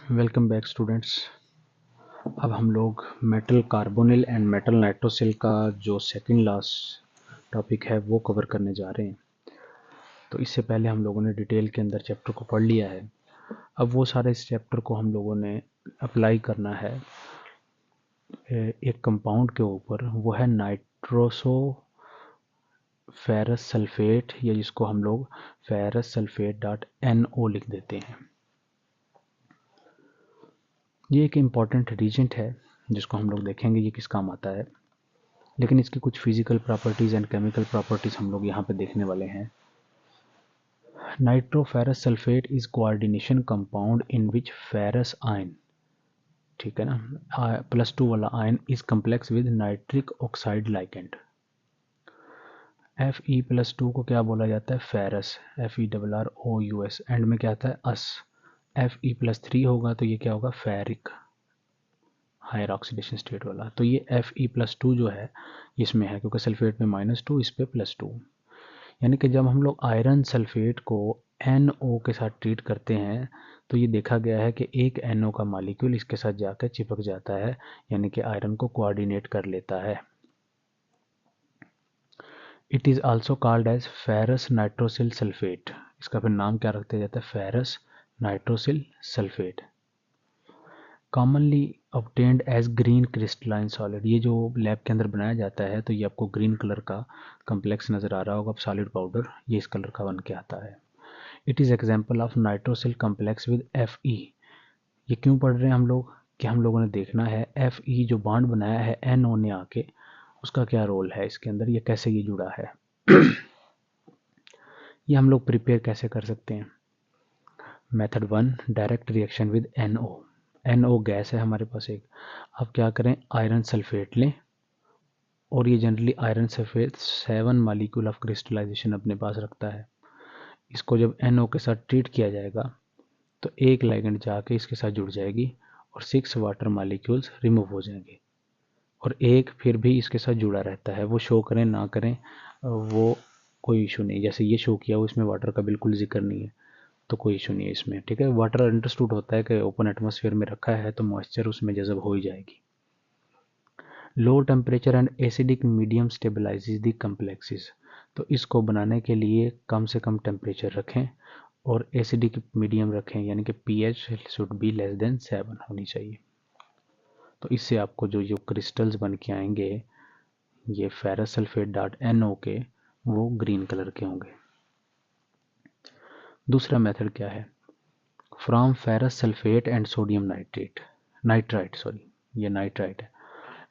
Welcome back students. अब हम लोग metal carbonyl and metal nitrosyl का जो सेकंड लास्ट टॉपिक है वो कवर करने जा रहे हैं। तो इससे पहले हम लोगों ने डिटेल के अंदर चैप्टर को पढ़ लिया है। अब वो सारे इस चैप्टर को हम लोगों ने अप्लाई करना है एक कंपाउंड के ऊपर, वो है नाइट्रोसो फेरस सल्फेट, या जिसको हम लोग फेरस सल्फेट .NO लिख देते हैं। ये एक इम्पॉर्टेंट रीजेंट है जिसको हम लोग देखेंगे ये किस काम आता है, लेकिन इसकी कुछ physical properties and chemical properties हम लोग यहाँ पे देखने वाले हैं। Nitroferrous sulphate is coordination compound in which ferrous ion, ठीक है ना, +2 वाला ion is complex with nitric oxide ligand. Fe+2 को क्या बोला जाता है? फेरस, FeRROUS, एंड में क्या आता है? अस। Fe+3 होगा तो ये क्या होगा? फेरिक, हायर ऑक्सीडेशन स्टेट वाला। तो ये Fe+2 जो है इसमें है, क्योंकि सल्फेट में -2, इस पे +2। यानी कि जब हम लोग आयरन सल्फेट को NO के साथ ट्रीट करते हैं तो ये देखा गया है कि एक NO का मॉलिक्यूल इसके साथ जाकर चिपक जाता है, यानी कि आयरन को कोऑर्डिनेट कर लेता है। It is also called as ferrous nitrosyl sulphate. इसका फिर नाम क्या रखते जाता है? Ferrous nitrosyl sulphate. Commonly obtained as green crystalline solid. ये जो लैब के अंदर बनाया जाता है तो ये आपको ग्रीन कलर का कम्प्लेक्स नज़र आ रहा होगा, सॉलिड पाउडर, ये इस कलर का बन के आता है। It is example of nitrosyl complex with Fe। ये क्यों पढ़ रहे हैं हम लोग? कि हम लोगों ने देखना है Fe जो बॉन्ड बनाया है NO ने आके, उसका क्या रोल है इसके अंदर, ये कैसे ये जुड़ा है। ये हम लोग प्रिपेयर कैसे कर सकते हैं? Method 1, direct reaction with NO gas है हमारे पास एक। अब क्या करें? आयरन सल्फेट लें, और ये generally iron sulphate 7 molecule of crystallization अपने पास रखता है। इसको जब NO के साथ ट्रीट किया जाएगा तो एक लाइगेंड जाके इसके साथ जुड़ जाएगी और 6 वाटर मॉलिक्यूल्स रिमूव हो जाएंगे, और एक फिर भी इसके साथ जुड़ा रहता है। वो शो करें ना करें वो कोई इशू नहीं। जैसे ये शो किया, वो इसमें वाटर का बिल्कुल जिक्र नहीं है, तो कोई इशू नहीं है इसमें, ठीक है। वाटर अंडरस्टूड होता है कि ओपन एटमॉस्फेयर में रखा है तो मॉइस्चर उसमें जज़ब हो ही जाएगी। Low temperature and acidic medium stabilises the complexes. तो इसको बनाने के लिए कम से कम टेम्परेचर रखें और एसिडिक मीडियम रखें, यानी कि pH should be less than 7 होनी चाहिए। तो इससे आपको जो क्रिस्टल्स बन के आएंगे ये फेरस सल्फेट .NO के, वो ग्रीन कलर के होंगे। दूसरा मेथड क्या है? From ferrous sulphate and sodium nitrite, ये नाइट्राइट है।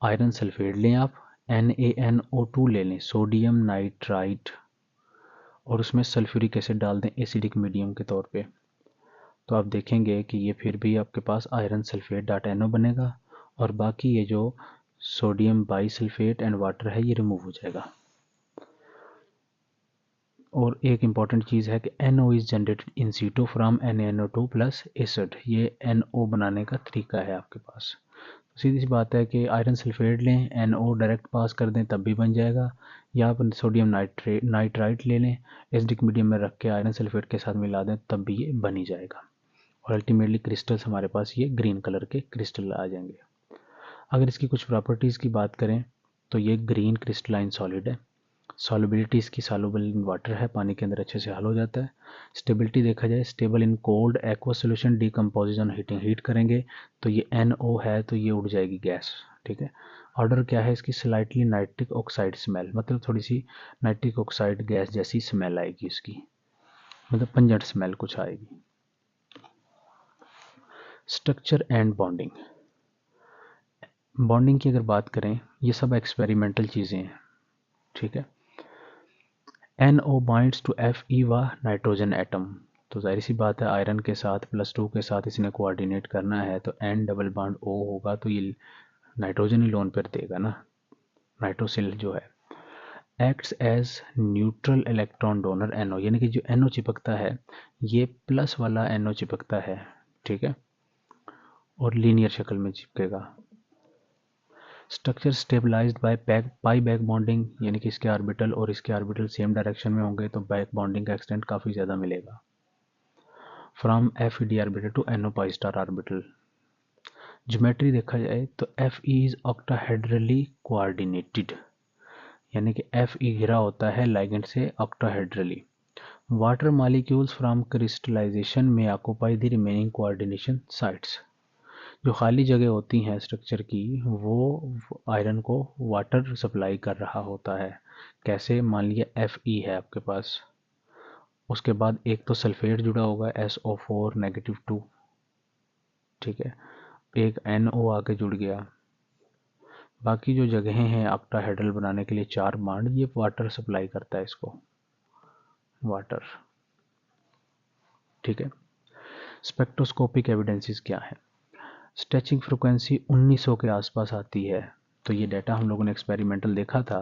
आयरन सल्फेट लें आप, NaNO2 ले लें, सोडियम नाइट्राइट, और उसमें सल्फ्यूरिक एसिड डाल दें एसिडिक मीडियम के तौर पे। तो आप देखेंगे कि ये फिर भी आपके पास आयरन सल्फेट .NO बनेगा, और बाकी ये जो सोडियम बाईसल्फेट एंड वाटर है ये रिमूव हो जाएगा। और एक इम्पॉर्टेंट चीज़ है कि NO is generated in situ from NaNO2 plus acid. ये NO बनाने का तरीका है आपके पास। सीधी सी बात है कि आयरन सल्फेट लें, NO डायरेक्ट पास कर दें तब भी बन जाएगा, या आप सोडियम नाइट्राइट ले लें, एसिडिक मीडियम में रख के आयरन सल्फेट के साथ मिला दें तब भी ये बन ही जाएगा, और अल्टीमेटली क्रिस्टल्स हमारे पास ये ग्रीन कलर के क्रिस्टल आ जाएंगे। अगर इसकी कुछ प्रॉपर्टीज़ की बात करें तो ये ग्रीन क्रिस्टलाइन सॉलिड है। सॉल्युबिलिटी इसकी सॉल्युबल इन वाटर है, पानी के अंदर अच्छे से हल हो जाता है। स्टेबिलिटी देखा जाए, stable in cold aqua solution, decomposition heating, heat करेंगे तो ये NO है तो ये उड़ जाएगी गैस, ठीक है। ऑर्डर क्या है इसकी? स्लाइटली नाइट्रिक ऑक्साइड स्मेल, मतलब थोड़ी सी नाइट्रिक ऑक्साइड गैस जैसी स्मेल आएगी इसकी, मतलब पंजेंट स्मेल कुछ आएगी। Structure and bonding. बॉन्डिंग की अगर बात करें, ये सब एक्सपेरिमेंटल चीज़ें हैं, ठीक है। NO बाइंड्स टू Fe व नाइट्रोजन एटम। तो जाहिर सी बात है आयरन के साथ +2 के साथ इसने कोऑर्डिनेट करना है, तो N डबल बॉन्ड O होगा तो ये नाइट्रोजन ही लोन पर देगा ना, नाइट्रोसिल जो है। Acts as neutral electron donor NO, यानी कि जो NO चिपकता है ये प्लस वाला NO चिपकता है, ठीक है, और लीनियर शक्ल में चिपकेगा। Structure stabilised by pi back bonding, यानी कि इसके ऑर्बिटल और इसके ऑर्बिटल सेम डायरेक्शन में होंगे तो बैक बॉन्डिंग का एक्सटेंट काफ़ी ज़्यादा मिलेगा। From FeD orbital to NO pi star orbital. Geometry देखा जाए तो Fe इज ऑक्टाहेड्रली कोऑर्डिनेटेड, यानी कि Fe घिरा होता है लाइगेंड से ऑक्टाहेड्रली। वाटर मॉलिक्यूल्स फ्रॉम क्रिस्टलाइजेशन में occupy the remaining coordination sites. जो खाली जगह होती हैं स्ट्रक्चर की, वो आयरन को वाटर सप्लाई कर रहा होता है। कैसे? मान लिया Fe है आपके पास, उसके बाद एक तो सल्फेट जुड़ा होगा SO4 -2, ठीक है, एक NO आके जुड़ गया। बाकी जो जगहें हैं ऑक्टाहेड्रल बनाने के लिए 4 बॉन्ड, ये वाटर सप्लाई करता है इसको, वाटर, ठीक है। स्पेक्ट्रोस्कोपिक एविडेंसेस क्या है? स्ट्रेचिंग फ्रिक्वेंसी 1900 के आसपास आती है। तो ये डाटा हम लोगों ने एक्सपेरिमेंटल देखा था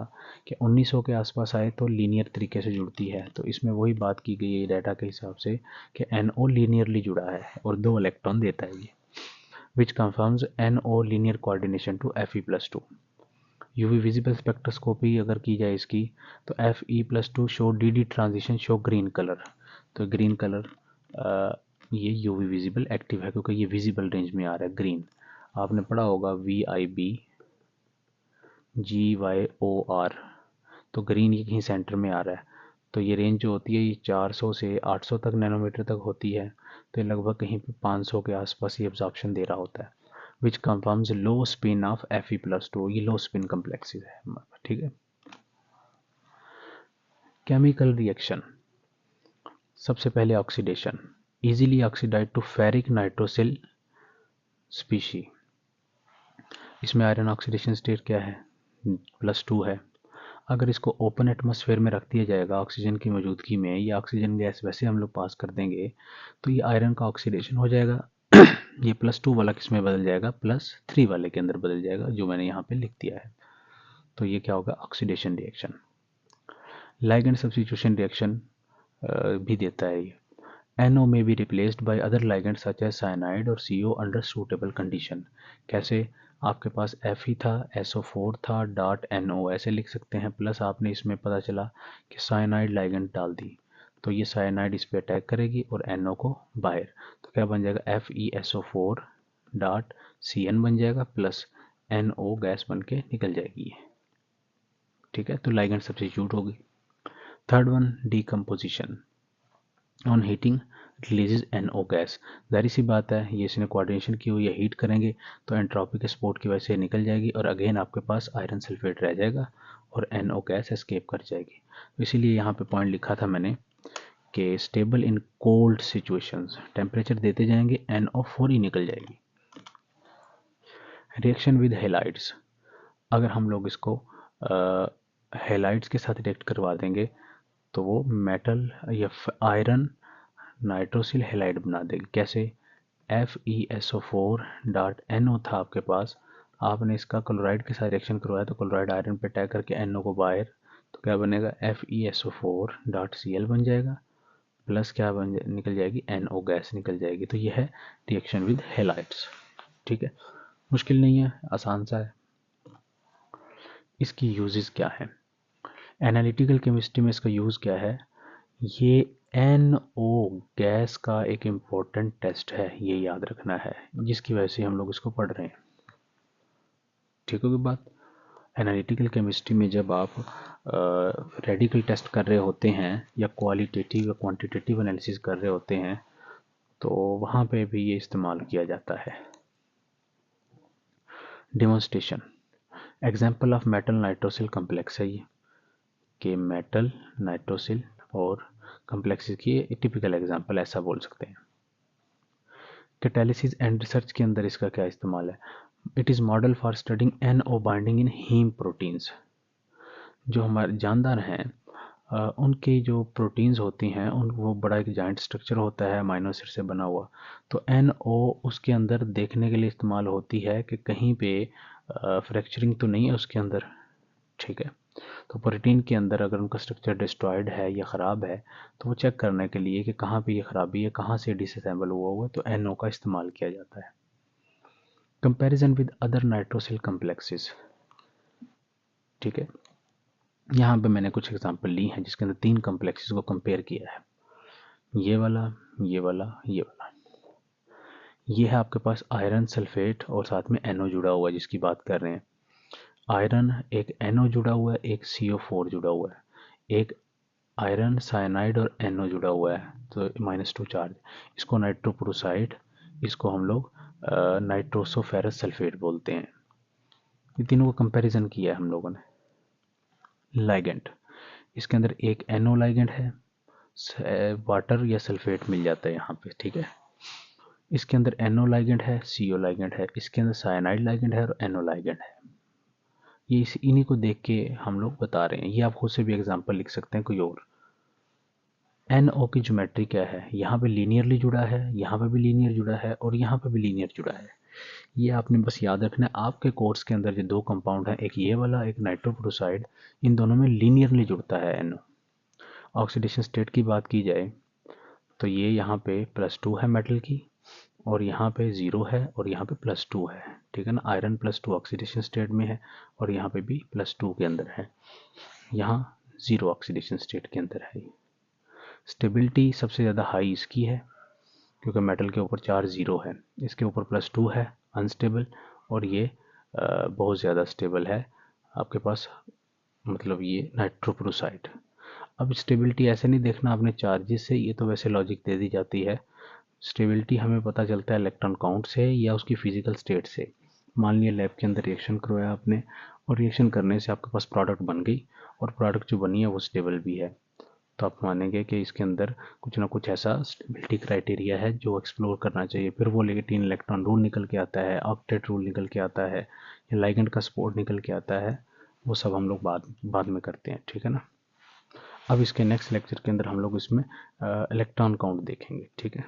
कि 1900 के आसपास आए तो लीनियर तरीके से जुड़ती है। तो इसमें वही बात की गई है डाटा के हिसाब से कि NO लीनियरली जुड़ा है और 2 इलेक्ट्रॉन देता है ये, which confirms NO linear coordination to Fe+2। UV visible spectroscopy अगर की जाए इसकी, तो Fe+2 show DD transition show green colour. तो ग्रीन कलर ये यूवी विजिबल एक्टिव है क्योंकि ये विजिबल रेंज में आ रहा है ग्रीन। आपने पढ़ा होगा VIB GYOR, तो ग्रीन ये कहीं सेंटर में आ रहा है। तो ये रेंज जो होती है ये 400 से 800 तक नैनोमीटर तक होती है। तो ये लगभग कहीं पे 500 के आसपास ये एब्जॉर्प्शन दे रहा होता है, which confirms low spin of Fe+2। ये लो स्पिन कम्प्लेक्सेस है, ठीक है। केमिकल रिएक्शन, सबसे पहले oxidation, easily oxidise to ferric nitrosyl species. इसमें आयरन ऑक्सीडेशन स्टेट क्या है? +2 है। अगर इसको ओपन एटमॉस्फेयर में रख दिया जाएगा ऑक्सीजन की मौजूदगी में, या ऑक्सीजन गैस वैसे हम लोग पास कर देंगे, तो ये आयरन का ऑक्सीडेशन हो जाएगा। ये +2 वाला किस में बदल जाएगा? +3 वाले के अंदर बदल जाएगा, जो मैंने यहाँ पे लिख दिया है। तो ये क्या होगा? Oxidation reaction. Ligand substitution reaction भी देता है ये। NO may be replaced by other ligands such as cyanide और CO under suitable condition। कैसे? आपके पास Fe था, SO4 था, डॉट NO ऐसे लिख सकते हैं, प्लस आपने इसमें पता चला कि साइनाइड लाइगेंड डाल दी, तो ये साइनाइड इस पर अटैक करेगी और NO को बाहर, तो क्या बन जाएगा? FeSO4 डॉट CN बन जाएगा, प्लस NO गैस बन के निकल जाएगी ये, ठीक है। तो लाइगेंड सब्स्टिट्यूट होगी। Third one, decomposition on heating releases NO gas. जाहिर सी बात है, ये इसने कोऑर्डिनेशन की हुई है, हीट करेंगे तो एंट्रोपी के स्पोर्ट की वजह से निकल जाएगी और अगेन आपके पास आयरन सल्फेट रह जाएगा और NO गैस एस्केप कर जाएगी। तो इसीलिए यहाँ पे पॉइंट लिखा था मैंने कि stable in cold situations, temperature देते जाएंगे NO4 ही निकल जाएगी। रिएक्शन विद हेलाइड्स, अगर हम लोग इसको हेलाइड्स के साथ रिएक्ट करवा देंगे तो वो मेटल या आयरन नाइट्रोसिल हेलाइड बना देगी। कैसे? FeSO4 डॉट NO था आपके पास, आपने इसका क्लोराइड के साथ रिएक्शन करवाया तो क्लोराइड आयरन पे अटैक करके NO को बाहर, तो क्या बनेगा? FeSO4 डॉट Cl बन जाएगा, प्लस क्या निकल जाएगी? NO गैस निकल जाएगी। तो यह है रिएक्शन विद हेलाइड्स, ठीक है। मुश्किल नहीं है, आसान सा है। इसकी यूजेस क्या है? एनालिटिकल केमिस्ट्री में इसका यूज़ क्या है? ये NO गैस का एक इम्पोर्टेंट टेस्ट है, ये याद रखना है, जिसकी वजह से हम लोग इसको पढ़ रहे हैं, ठीक होगी बात। एनालिटिकल केमिस्ट्री में जब आप रेडिकल टेस्ट कर रहे होते हैं या क्वालिटेटिव या क्वांटिटेटिव एनालिसिस कर रहे होते हैं, तो वहाँ पे भी ये इस्तेमाल किया जाता है। Demonstration, example of metal nitrosyl complex है ये, कि मेटल नाइट्रोसिल और कम्प्लेक्सेस की टिपिकल एग्जाम्पल ऐसा बोल सकते हैं। कैटालिसिस एंड रिसर्च के अंदर इसका क्या इस्तेमाल है? It is model for studying NO binding in haem proteins. जो हमारे जानदार हैं उनकी जो प्रोटीन्स होती हैं उन वो बड़ा एक जॉइंट स्ट्रक्चर होता है अमाइनो एसिड से बना हुआ, तो NO उसके अंदर देखने के लिए इस्तेमाल होती है कि कहीं पे फ्रैक्चरिंग तो नहीं है उसके अंदर, ठीक है। तो प्रोटीन के अंदर अगर उनका स्ट्रक्चर डिस्ट्रॉयड है या ख़राब है तो वो चेक करने के लिए कि कहाँ पे ये खराबी है, कहाँ से डिसअसेंबल हुआ तो NO का इस्तेमाल किया जाता है। Comparison with other nitrosyl complexes, ठीक है। यहाँ पे मैंने कुछ एग्जांपल ली हैं जिसके अंदर 3 कम्प्लेक्सेस को कंपेयर किया है। ये वाला, ये वाला, ये वाला, ये है आपके पास आयरन सल्फेट और साथ में NO जुड़ा हुआ है जिसकी बात कर रहे हैं। आयरन एक NO जुड़ा हुआ है, एक CO4 जुड़ा हुआ है, एक आयरन साइनाइड और NO जुड़ा हुआ है, तो -2 चार्ज। इसको नाइट्रोप्रोसाइड, इसको हम लोग नाइट्रोसोफेरस सल्फेट बोलते हैं। ये तीनों का कंपैरिजन किया है हम लोगों ने। लाइगेंड, इसके अंदर एक NO लाइगेंड है, वाटर या सल्फेट मिल जाता है यहाँ पे, ठीक है। इसके अंदर NO लाइगेंड है, CO लाइगेंड है, इसके अंदर साइनाइड लाइगेंड है और NO लाइगेंड है। ये इन्हीं को देख के हम लोग बता रहे हैं। ये आप खुद से भी एग्जांपल लिख सकते हैं कोई और। NO की ज्योमेट्री क्या है, यहाँ पे लीनियरली जुड़ा है, यहाँ पे भी लीनियर जुड़ा है और यहाँ पे भी लीनियर जुड़ा है। ये आपने बस याद रखना है। आपके कोर्स के अंदर जो दो कंपाउंड हैं, एक ये वाला, एक नाइट्रोप्रोसाइड, इन दोनों में लीनियरली जुड़ता है NO। ऑक्सीडेशन स्टेट की बात की जाए तो ये यहाँ पे +2 है मेटल की, और यहाँ पे 0 है और यहाँ पे +2 है, ठीक है ना। आयरन +2 ऑक्सीडेशन स्टेट में है और यहाँ पे भी +2 के अंदर है, यहाँ 0 ऑक्सीडेशन स्टेट के अंदर है। स्टेबिलिटी सबसे ज़्यादा हाई इसकी है क्योंकि मेटल के ऊपर चार्ज 0 है, इसके ऊपर +2 है अनस्टेबल, और ये बहुत ज़्यादा स्टेबल है आपके पास, मतलब ये नाइट्रोप्रोसाइड। अब स्टेबिलिटी ऐसे नहीं देखना आपने चार्जेस से, ये तो वैसे लॉजिक दे दी जाती है। स्टेबिलिटी हमें पता चलता है इलेक्ट्रॉन काउंट से या उसकी फिजिकल स्टेट से। मान लिया लैब के अंदर रिएक्शन करवाया आपने और रिएक्शन करने से आपके पास प्रोडक्ट बन गई, और प्रोडक्ट जो बनी है वो स्टेबल भी है, तो आप मानेंगे कि इसके अंदर कुछ ना कुछ ऐसा स्टेबिलिटी क्राइटेरिया है जो एक्सप्लोर करना चाहिए। फिर वो लेकिन इलेक्ट्रॉन रूल निकल के आता है, ऑक्टेट रूल निकल के आता है, या लाइगेंड का सपोर्ट निकल के आता है, वो सब हम लोग बाद में करते हैं, ठीक है ना। अब इसके नेक्स्ट लेक्चर के अंदर हम लोग इसमें इलेक्ट्रॉन काउंट देखेंगे, ठीक है।